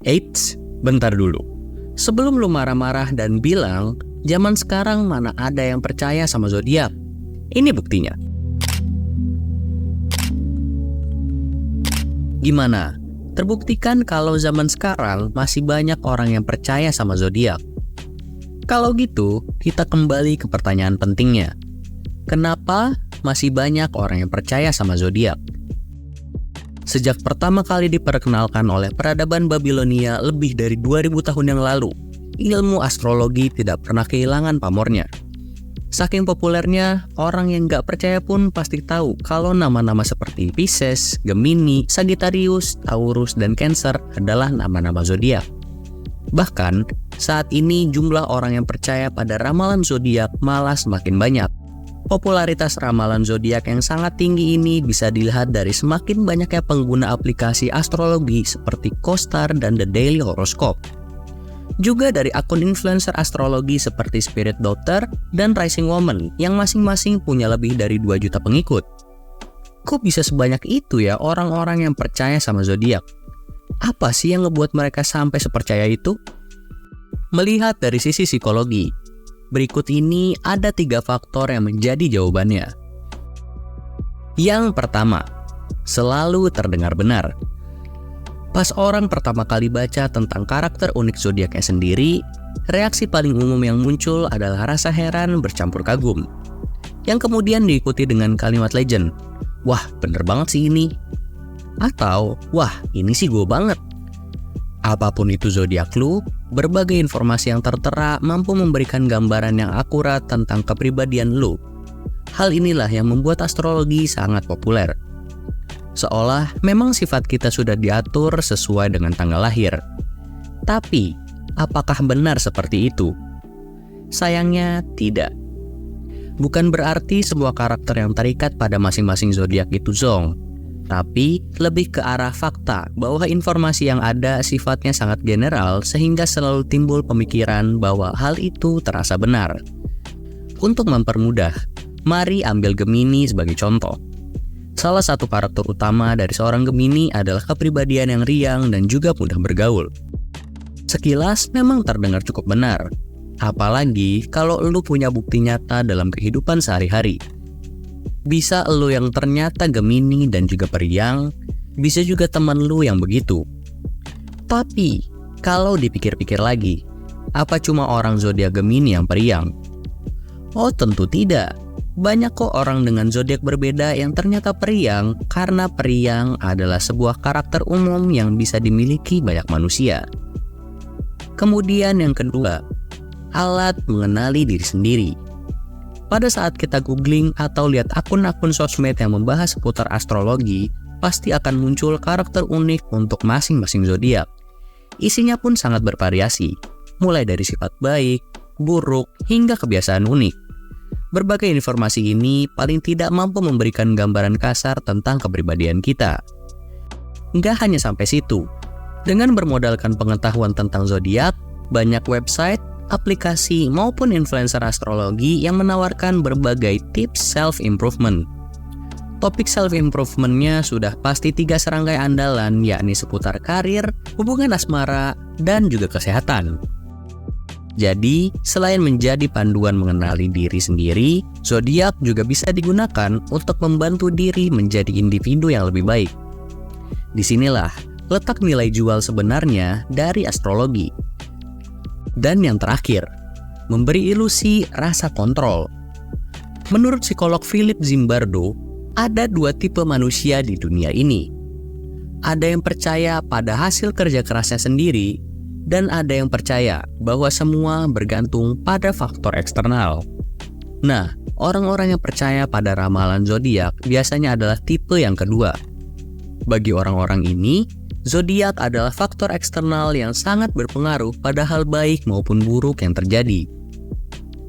Eits, bentar dulu. Sebelum lu marah-marah dan bilang, zaman sekarang mana ada yang percaya sama zodiak? Ini buktinya. Gimana? Terbuktikan kalau zaman sekarang masih banyak orang yang percaya sama zodiak. Kalau gitu, kita kembali ke pertanyaan pentingnya. Kenapa masih banyak orang yang percaya sama zodiak? Sejak pertama kali diperkenalkan oleh peradaban Babilonia lebih dari 2000 tahun yang lalu, ilmu astrologi tidak pernah kehilangan pamornya. Saking populernya, orang yang gak percaya pun pasti tahu kalau nama-nama seperti Pisces, Gemini, Sagittarius, Taurus, dan Cancer adalah nama-nama zodiak. Bahkan, saat ini jumlah orang yang percaya pada ramalan zodiak malah semakin banyak. Popularitas ramalan zodiak yang sangat tinggi ini bisa dilihat dari semakin banyaknya pengguna aplikasi astrologi seperti CoStar dan The Daily Horoscope. Juga dari akun influencer astrologi seperti Spirit Daughter dan Rising Woman yang masing-masing punya lebih dari 2 juta pengikut. Kok bisa sebanyak itu ya orang-orang yang percaya sama zodiak? Apa sih yang ngebuat mereka sampai sepercaya itu? Melihat dari sisi psikologi, berikut ini ada 3 faktor yang menjadi jawabannya. Yang pertama, selalu terdengar benar. Pas orang pertama kali baca tentang karakter unik zodiaknya sendiri, reaksi paling umum yang muncul adalah rasa heran bercampur kagum. Yang kemudian diikuti dengan kalimat legend, "Wah, bener banget sih ini." Atau, "Wah, ini sih gue banget." Apapun itu zodiak lu, berbagai informasi yang tertera mampu memberikan gambaran yang akurat tentang kepribadian lu. Hal inilah yang membuat astrologi sangat populer. Seolah memang sifat kita sudah diatur sesuai dengan tanggal lahir. Tapi, apakah benar seperti itu? Sayangnya tidak. Bukan berarti semua karakter yang terikat pada masing-masing zodiak itu zong. Tapi lebih ke arah fakta bahwa informasi yang ada sifatnya sangat general sehingga selalu timbul pemikiran bahwa hal itu terasa benar. Untuk mempermudah, mari ambil Gemini sebagai contoh. Salah satu karakter utama dari seorang Gemini adalah kepribadian yang riang dan juga mudah bergaul. Sekilas memang terdengar cukup benar, apalagi kalau lu punya bukti nyata dalam kehidupan sehari-hari. Bisa lu yang ternyata Gemini dan juga periang, bisa juga teman lu yang begitu. Tapi, kalau dipikir-pikir lagi, apa cuma orang zodiak Gemini yang periang? Oh, tentu tidak. Banyak kok orang dengan zodiak berbeda yang ternyata periang karena periang adalah sebuah karakter umum yang bisa dimiliki banyak manusia. Kemudian yang kedua, alat mengenali diri sendiri. Pada saat kita googling atau lihat akun-akun sosmed yang membahas seputar astrologi, pasti akan muncul karakter unik untuk masing-masing zodiak. Isinya pun sangat bervariasi, mulai dari sifat baik, buruk, hingga kebiasaan unik. Berbagai informasi ini paling tidak mampu memberikan gambaran kasar tentang kepribadian kita. Nggak hanya sampai situ. Dengan bermodalkan pengetahuan tentang zodiak, banyak website, aplikasi maupun influencer astrologi yang menawarkan berbagai tips self-improvement. Topik self-improvement-nya sudah pasti 3 serangkai andalan, yakni seputar karir, hubungan asmara, dan juga kesehatan. Jadi, selain menjadi panduan mengenali diri sendiri, zodiak juga bisa digunakan untuk membantu diri menjadi individu yang lebih baik. Disinilah letak nilai jual sebenarnya dari astrologi. Dan yang terakhir, memberi ilusi rasa kontrol. Menurut psikolog Philip Zimbardo, ada 2 tipe manusia di dunia ini. Ada yang percaya pada hasil kerja kerasnya sendiri, dan ada yang percaya bahwa semua bergantung pada faktor eksternal. Nah, orang-orang yang percaya pada ramalan zodiak biasanya adalah tipe yang kedua. Bagi orang-orang ini, zodiak adalah faktor eksternal yang sangat berpengaruh pada hal baik maupun buruk yang terjadi.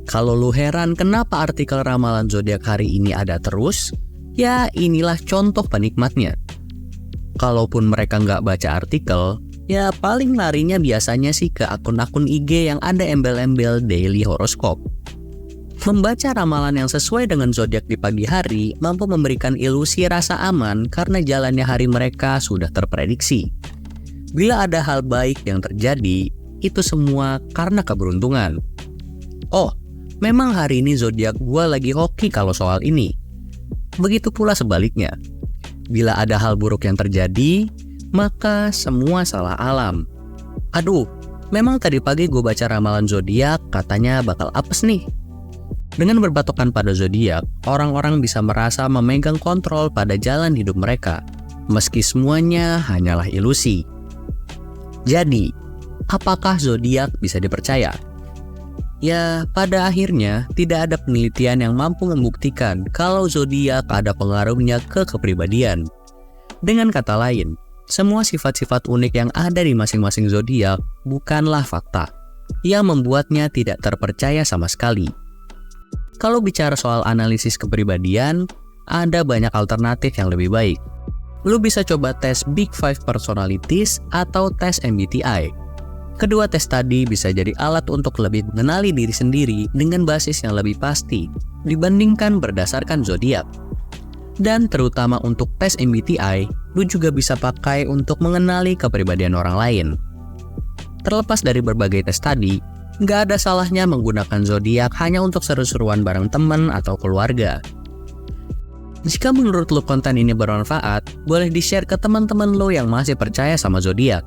Kalau lu heran kenapa artikel ramalan zodiak hari ini ada terus, ya inilah contoh penikmatnya. Kalaupun mereka nggak baca artikel, ya paling larinya biasanya sih ke akun-akun IG yang ada embel-embel daily horoscope. Membaca ramalan yang sesuai dengan zodiak di pagi hari mampu memberikan ilusi rasa aman karena jalannya hari mereka sudah terprediksi. Bila ada hal baik yang terjadi, itu semua karena keberuntungan. Oh, memang hari ini zodiak gue lagi hoki kalau soal ini. Begitu pula sebaliknya. Bila ada hal buruk yang terjadi, maka semua salah alam. Aduh, memang tadi pagi gue baca ramalan zodiak, katanya bakal apes nih. Dengan berpatokan pada zodiak, orang-orang bisa merasa memegang kontrol pada jalan hidup mereka, meski semuanya hanyalah ilusi. Jadi, apakah zodiak bisa dipercaya? Ya, pada akhirnya tidak ada penelitian yang mampu membuktikan kalau zodiak ada pengaruhnya ke kepribadian. Dengan kata lain, semua sifat-sifat unik yang ada di masing-masing zodiak bukanlah fakta, yang membuatnya tidak terpercaya sama sekali. Kalau bicara soal analisis kepribadian, ada banyak alternatif yang lebih baik. Lu bisa coba tes Big Five Personalities atau tes MBTI. Kedua tes tadi bisa jadi alat untuk lebih mengenali diri sendiri dengan basis yang lebih pasti dibandingkan berdasarkan zodiak. Dan terutama untuk tes MBTI, lu juga bisa pakai untuk mengenali kepribadian orang lain. Terlepas dari berbagai tes tadi, nggak ada salahnya menggunakan zodiak hanya untuk seru-seruan bareng teman atau keluarga. Jika menurut lo konten ini bermanfaat, boleh di-share ke teman-teman lo yang masih percaya sama zodiak.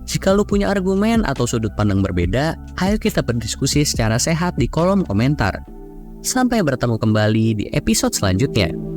Jika lo punya argumen atau sudut pandang berbeda, ayo kita berdiskusi secara sehat di kolom komentar. Sampai bertemu kembali di episode selanjutnya.